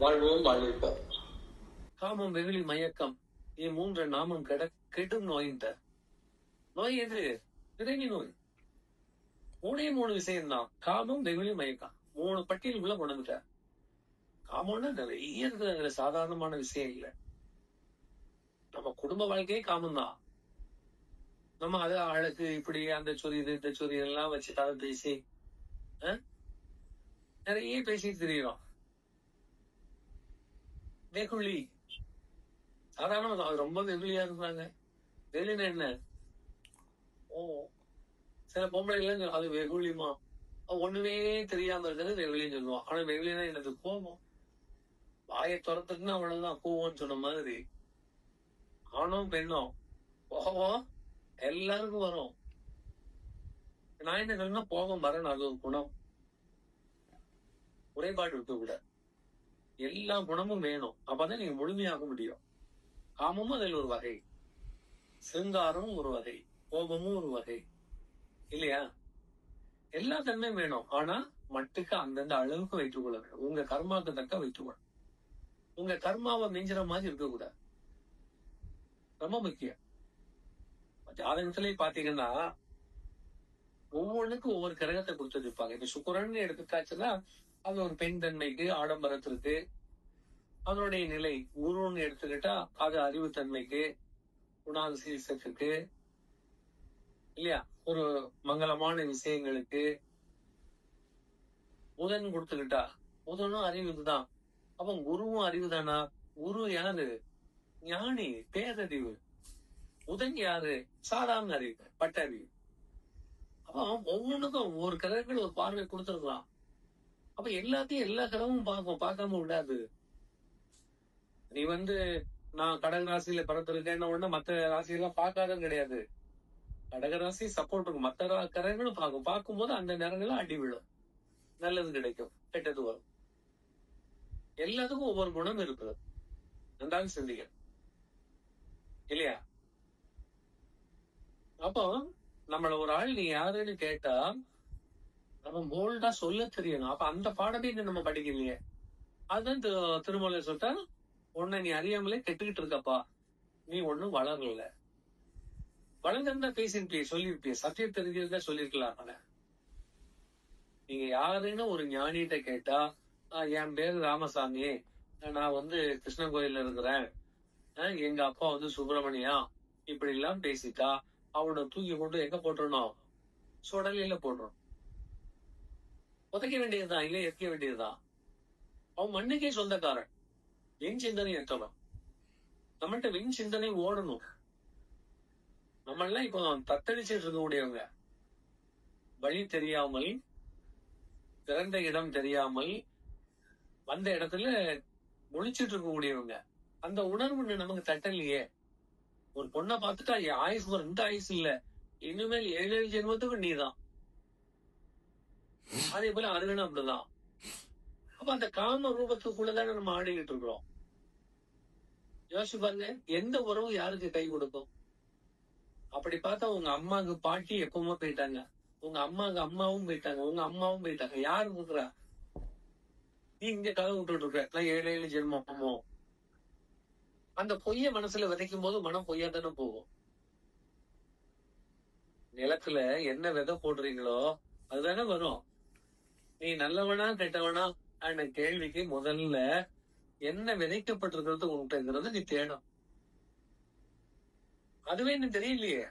வாழ்வோம் வாழ்விப்போம். காமம் வெகுளி மயக்கம் மூன்று நாமம் கெடும் நோயின்ற நோய் எது? பிறவி நோய். மூணு விஷயம்தான். காமம் வெகுளி மயக்கம் 3 பட்டியலுக்குள்ள கொண்டுட்டார். காமம்னா நிறைய இருக்குது, சாதாரணமான விஷயம் இல்ல. நம்ம குடும்ப வாழ்க்கையே காமம் தான். நம்ம அது அழகு இப்படி அந்த சொரியது இந்த சொரியது எல்லாம் வச்சு கதை பேசி நிறைய பேசிட்டு தெரியும். வெகுளி சாதாரண ரொம்ப வெகுளியா இருந்தாங்க. வெகுளினா என்ன? சில பொம்பளைங்க அது வெகுளிமா ஒண்ணுமே தெரியாம இருக்கிறது வெகுளின்னு சொல்லுவான். ஆனா வெகுளினா எனக்கு கோபம். வாயை துரத்துக்குன்னா அவ்வளவுதான் கோவம்னு சொன்ன மாதிரி. ஆணும் பெண்ணும் கோபம் எல்லாருக்கும் வரும். நான் என்ன சொல்லுன்னா கோபம் வரணும், அது ஒரு குணம். குறைபாடு இருக்க கூட எல்லா குணமும் வேணும். அப்பதான் நீங்க முழுமையாக முடியும். காமமும் அதில் ஒரு வகை, சிருங்காரமும் ஒரு வகை, கோபமும் ஒரு வகை இல்லையா? எல்லா தன்மையும் வேணும். ஆனா மட்டுக்கு அந்தந்த அளவுக்கு வைத்துக் கொள்ள வேண்டும். உங்க கர்மாக்கு தக்க வைத்துக் கொள்ள. உங்க கர்மாவை மிஞ்சிற மாதிரி இருக்கக்கூடாது. ரொம்ப முக்கியம். ஜாதகத்திலே பாத்தீங்கன்னா ஒவ்வொன்றுக்கும் ஒவ்வொரு கிரகத்தை கொடுத்துருப்பாங்க. இப்ப சுக்கிரன் எடுத்துக்காச்சுன்னா அது ஒரு பெண் தன்மைக்கு, ஆடம்பரத்திற்கு. அதனுடைய நிலை குருன்னு எடுத்துக்கிட்டா அது அறிவுத்தன்மைக்கு, குணாதிசயத்துக்கு இல்லையா, ஒரு மங்களமான விஷயங்களுக்கு. புதன் கொடுத்துக்கிட்டா புதனும் அறிவுதான். அப்ப குருவும் அறிவுதானா? குரு யாரு? ஞானி, பேரறிவு. புதன் யாரு? சாதாரண அறிவு, பட்டறிவு. அப்ப ஒவ்வொன்றுக்கும் ஒவ்வொரு கிரகங்கள் ஒரு பார்வை கொடுத்துருக்கலாம். அப்ப எல்லாத்தையும் எல்லா கிரகமும் பார்க்காம விடாது. நீ நான் கடக ராசியில பிறந்திருக்கேன்னு உடனே மத்த ராசியெல்லாம் பார்க்காதுன்னு கிடையாது. கடகராசி சப்போர்ட் இருக்கும், மத்த கிரகங்களும் பார்க்கும்போது அந்த நேரங்களும் அடி விழும். நல்லது கிடைக்கும், கெட்டது வரும். எல்லாத்துக்கும் ஒவ்வொரு குணம் இருக்குது. நன்றாக சிந்திக்க இல்லையா? அப்போ நம்மள ஒரு ஆள் நீ யாருன்னு கேட்டா நம்ம போல்டா சொல்ல தெரியணும். அப்ப அந்த பாடமே நம்ம படிக்கலையே. அதுதான் திருமலை சொல்லிட்டா, உன்னை நீ அறியாமலே கெட்டுக்கிட்டு இருக்கப்பா, நீ ஒண்ணும் வளரல. வளர்ந்தா பேசிருப்பிய, சொல்லிருப்பிய, சத்தியம் தெரிஞ்சதுதான் சொல்லிருக்கலாம். நீங்க யாருன்னு ஒரு ஞானிகிட்ட கேட்டா, என் பேரு ராமசாமி, நான் கிருஷ்ணன் கோயில்ல இருக்கிறேன், எங்க அப்பா சுப்பிரமணியா, இப்படி எல்லாம் பேசிட்டா அவனை தூக்கி கொண்டு எங்க போட்டுறணும்? சுடலையில போடுறோம். புதைக்க வேண்டியதுதான், இல்ல எரிக்க வேண்டியதுதான். அவன் மண்ணுக்கே சொந்தக்காரன். விண் சிந்தனை எத்தணும். நம்மள்ட்ட விண் சிந்தனை ஓடணும். நம்ம எல்லாம் இப்போ தத்தளிச்சுட்டு இருக்கக்கூடியவங்க, வழி தெரியாமல், பிறந்த இடம் தெரியாமல், வந்த இடத்துல முழிச்சிட்டு இருக்கக்கூடியவங்க. அந்த உணர்வு நமக்கு தட்டலையே. ஒரு பொண்ணை பார்த்துட்டா என் ஆயுசு இந்த ஆயுசு இல்ல, இனிமேல் 7 ஜென்மத்துக்கு நீதான். அதே போல அருகனும் அப்படிதான். அப்ப அந்த காம ரூபத்துக்குள்ளதானே நம்ம ஆடிக்கிட்டு இருக்கிறோம். யோசிச்சு பாருங்க, எந்த உறவு யாருக்கு கை கொடுக்கும்? அப்படி பார்த்தா உங்க அம்மாவுக்கு பாட்டி எப்பவுமே போயிட்டாங்க, உங்க அம்மாவுக்கு அம்மாவும் போயிட்டாங்க, உங்க அம்மாவும் போயிட்டாங்க. யாரு இருக்கிறா? நீ இங்க கதை விட்டுட்டு இருக்க 7 ஜென்மமோ. அந்த பொய்ய மனசுல விதைக்கும் போது மனம் பொய்யா தானே போகும். நிலத்துல என்ன விதை போடுறீங்களோ அதுதானே வரும். நீ நல்லவனா கெட்டவனா அந்த கேள்விக்கு முதல்ல என்ன விதைக்கப்பட்டிருக்கிறது உன்கிட்டங்கிறது நீ தேடும். அதுவே எனக்கு தெரியலையே.